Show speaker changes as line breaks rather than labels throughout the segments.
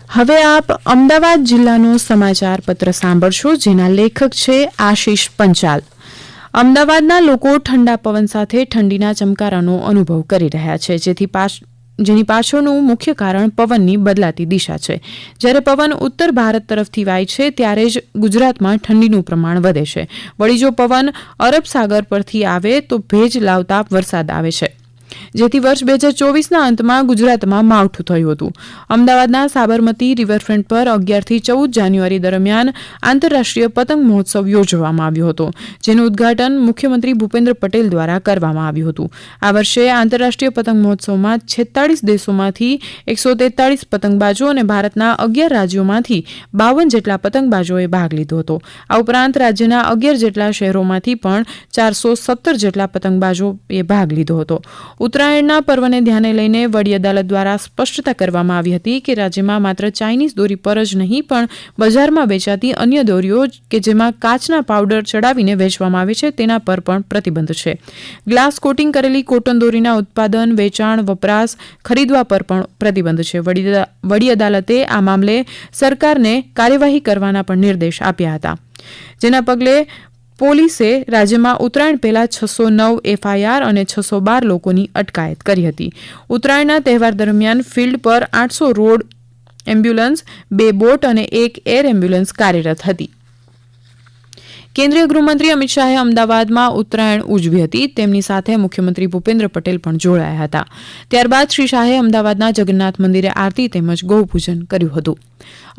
હવે આપ અમદાવાદ જિલ્લાનો સમાચાર પત્ર સાંભળશો, જેના લેખક છે આશીષ પંચાલ. અમદાવાદના લોકો ઠંડા પવન સાથે ઠંડીના ચમકારાનો અનુભવ કરી રહ્યા છે, જેની પાછળનું મુખ્ય કારણ પવનની બદલાતી દિશા છે. જ્યારે પવન ઉત્તર ભારત તરફથી વાય છે ત્યારે જ ગુજરાતમાં ઠંડીનું પ્રમાણ વધે છે. વળી જો પવન અરબ સાગર પરથી આવે તો ભેજ લાવતા વરસાદ આવે છે, જેથી વર્ષ 2024ના અંતમાં ગુજરાતમાં માવઠું થયું હતું. અમદાવાદના સાબરમતી રિવરફ્રન્ટ પર 11 થી 14 જાન્યુઆરી દરમિયાન આંતરરાષ્ટ્રીય પતંગ મહોત્સવ યોજવામાં આવ્યો હતો, જેનું ઉદ્ઘાટન મુખ્યમંત્રી ભૂપેન્દ્ર પટેલ દ્વારા કરવામાં આવ્યું હતું. આ વર્ષે આંતરરાષ્ટ્રીય પતંગ મહોત્સવમાં 46 દેશોમાંથી 143 પતંગબાજો અને ભારતના 11 રાજ્યોમાંથી 52 જેટલા પતંગબાજોએ ભાગ લીધો હતો. આ ઉપરાંત રાજ્યના 11 જેટલા શહેરોમાંથી પણ 417 જેટલા પતંગબાજોએ ભાગ લીધો હતો. ઉત્તરાયણના પર્વને ધ્યાને લઈને વડી અદાલત દ્વારા સ્પષ્ટતા કરવામાં આવી હતી કે રાજ્યમાં માત્ર ચાઇનીઝ દોરી પર જ નહીં પણ બજારમાં વેચાતી અન્ય દોરીઓ કે જેમાં કાચના પાવડર ચડાવીને વેચવામાં આવે છે તેના પર પણ પ્રતિબંધ છે. ગ્લાસ કોટિંગ કરેલી કોટન દોરીના ઉત્પાદન, વેચાણ, વપરાશ, ખરીદવા પર પણ પ્રતિબંધ છે. વડી અદાલતે આ મામલે સરકારને કાર્યવાહી કરવાના પણ નિર્દેશ આપ્યા હતા, જેના પગલે પોલીસે રાજ્યમાં ઉત્તરાયણ પહેલા 609 FIR અને 612 લોકોની અટકાયત કરી હતી. ઉત્તરાયણના તહેવાર દરમિયાન ફિલ્ડ પર 800 રોડ એમ્બ્યુલન્સ, 2 બોટ અને 1 એર એમ્બ્યુલન્સ કાર્યરત હતી. કેન્દ્રીય ગૃહમંત્રી અમિત શાહે અમદાવાદમાં ઉત્તરાયણ ઉજવી હતી. તેમની સાથે મુખ્યમંત્રી ભૂપેન્દ્ર પટેલ પણ જોડાયા હતા. ત્યારબાદ શ્રી શાહે અમદાવાદના જગન્નાથ મંદિરે આરતી તેમજ ગૌપૂજન કર્યું હતું.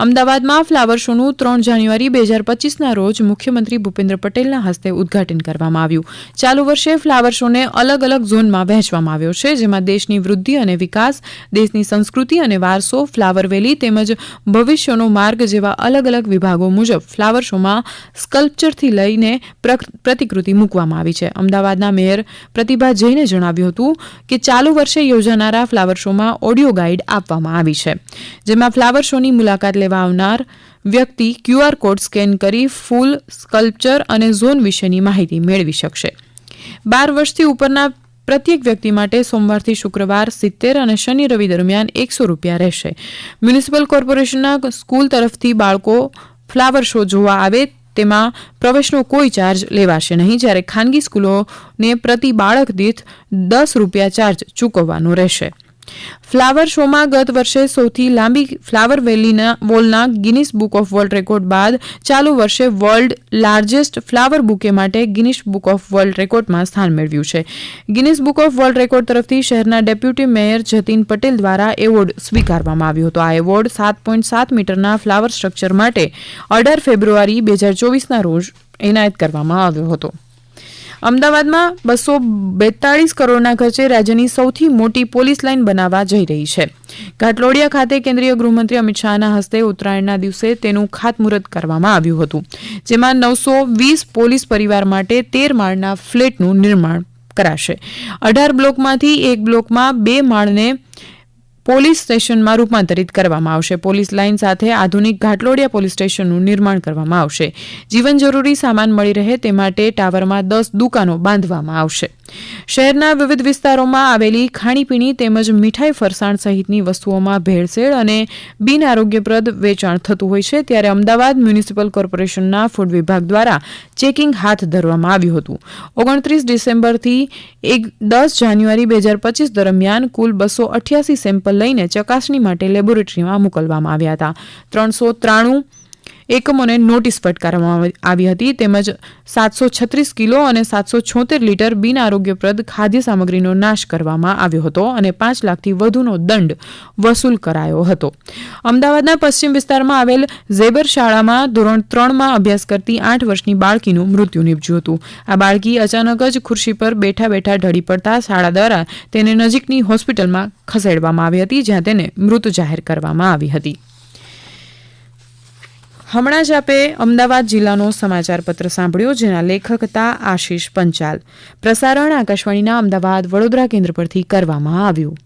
અમદાવાદમાં ફ્લાવર શોનું 3 જાન્યુઆરી 2025ના રોજ મુખ્યમંત્રી ભૂપેન્દ્ર પટેલના હસ્તે ઉદ્ઘાટન કરવામાં આવ્યું. ચાલુ વર્ષે ફ્લાવર શોને અલગ અલગ ઝોનમાં વહેંચવામાં આવ્યો છે, જેમાં દેશની વૃદ્ધિ અને વિકાસ, દેશની સંસ્કૃતિ અને વારસો, ફ્લાવર વેલી તેમજ ભવિષ્યનો માર્ગ જેવા અલગ અલગ વિભાગો મુજબ ફ્લાવર શોમાં સ્કલ્પચરથી લઈને પ્રતિકૃતિ મૂકવામાં આવી છે. અમદાવાદના મેયર પ્રતિભા જૈને જણાવ્યું હતું કે ચાલુ વર્ષે યોજાનારા ફ્લાવર શોમાં ઓડિયો ગાઈડ આપવામાં આવી છે, જેમાં ફ્લાવર શોની મુલાકાત લેવા આવનાર વ્યક્તિ QR કોડ સ્કેન કરી ફૂલ, સ્કલ્પચર અને ઝોન વિશેની માહિતી મેળવી શકશે. 12 વર્ષથી ઉપરના પ્રત્યેક વ્યક્તિ માટે સોમવારથી શુક્રવાર 70 અને શનિ રવિ દરમિયાન ₹100 રહેશે. મ્યુનિસિપલ કોર્પોરેશનના સ્કૂલ તરફથી બાળકો ફ્લાવર શો જોવા આવે તેમાં પ્રવેશનો કોઈ ચાર્જ લેવાશે નહીં, જ્યારે ખાનગી સ્કૂલોને પ્રતિ બાળક દીઠ ₹10 ચાર્જ ચૂકવવાનો રહેશે. ફ્લાવર શોમાં ગત વર્ષે સૌથી લાંબી ફ્લાવર વોલના Guinness book of world record બાદ ચાલુ વર્ષે વર્લ્ડ લાર્જેસ્ટ ફ્લાવર બુકે માટે ગિનિસ બુક ઓફ વર્લ્ડ રેકોર્ડમાં સ્થાન મેળવ્યું છે. Guinness book of world record તરફથી શહેરના ડેપ્યુટી મેયર જતીન પટેલ દ્વારા એવોર્ડ સ્વીકારવામાં આવ્યો હતો. આ એવોર્ડ 7.7 મીટરના ફ્લાવર સ્ટ્રક્ચર માટે 18 ફેબ્રુઆરી 2024ના રોજ એનાયત કરવામાં આવ્યો હતો. અમદાવાદમાં 242 કરોડના ખર્ચે રાજ્યની સૌથી મોટી પોલીસ લાઇન બનાવવા જઈ રહી છે. ઘાટલોડિયા ખાતે કેન્દ્રીય ગૃહમંત્રી અમિત શાહના હસ્તે ઉત્તરાયણના દિવસે તેનું ખાતમુહૂર્ત કરવામાં આવ્યું હતું, જેમાં 920 પોલીસ પરિવાર માટે 13 માળના ફ્લેટનું નિર્માણ કરાશે. 18 બ્લોકમાંથી એક બ્લોકમાં 2 માળને પોલીસ સ્ટેશનમાં રૂપાંતરિત કરવામાં આવશે. પોલીસ લાઇન સાથે આધુનિક ઘાટલોડિયા પોલીસ સ્ટેશનનું નિર્માણ કરવામાં આવશે. જીવન જરૂરી સામાન મળી રહે તે માટે ટાવરમાં 10 દુકાનો બાંધવામાં આવશે. શહેરના વિવિધ વિસ્તારોમાં આવેલી ખાણીપીણી તેમજ મીઠાઈ, ફરસાણ સહિતની વસ્તુઓમાં ભેળસેળ અને બિન આરોગ્યપ્રદ વેચાણ થતું હોય છે, ત્યારે અમદાવાદ મ્યુનિસિપલ કોર્પોરેશનના ફૂડ વિભાગ દ્વારા ચેકિંગ હાથ ધરવામાં આવ્યું હતું. 29 ડિસેમ્બરથી 10 જાન્યુઆરી 2025 દરમિયાન કુલ 288 સેમ્પલ લઈને ચકાસણી માટે લેબોરેટરીમાં મોકલવામાં આવ્યા હતા. 393 એકમોને નોટિસ ફટકારવામાં આવી હતી, તેમજ 736 કિલો અને 776 લીટર બિન આરોગ્યપ્રદ ખાદ્ય સામગ્રીનો નાશ કરવામાં આવ્યો હતો અને 5 લાખથી વધુનો દંડ વસૂલ કરાયો હતો. અમદાવાદના પશ્ચિમ વિસ્તારમાં આવેલ ઝેબર શાળામાં ધોરણ 3માં અભ્યાસ કરતી 8 વર્ષની બાળકીનું મૃત્યુ નીપજ્યું હતું. આ બાળકી અચાનક જ ખુરશી પર બેઠા બેઠા ઢળી પડતા શાળા દ્વારા તેને નજીકની હોસ્પિટલમાં ખસેડવામાં આવી હતી, જ્યાં તેને મૃત જાહેર કરવામાં આવી હતી. હમણાં જ આપે અમદાવાદ જિલ્લાનો સમાચાર પત્ર સાંભળ્યો, જેના લેખક હતા આશીષ પંચાલ. પ્રસારણ આકાશવાણીના અમદાવાદ વડોદરા કેન્દ્ર પરથી કરવામાં આવ્યું.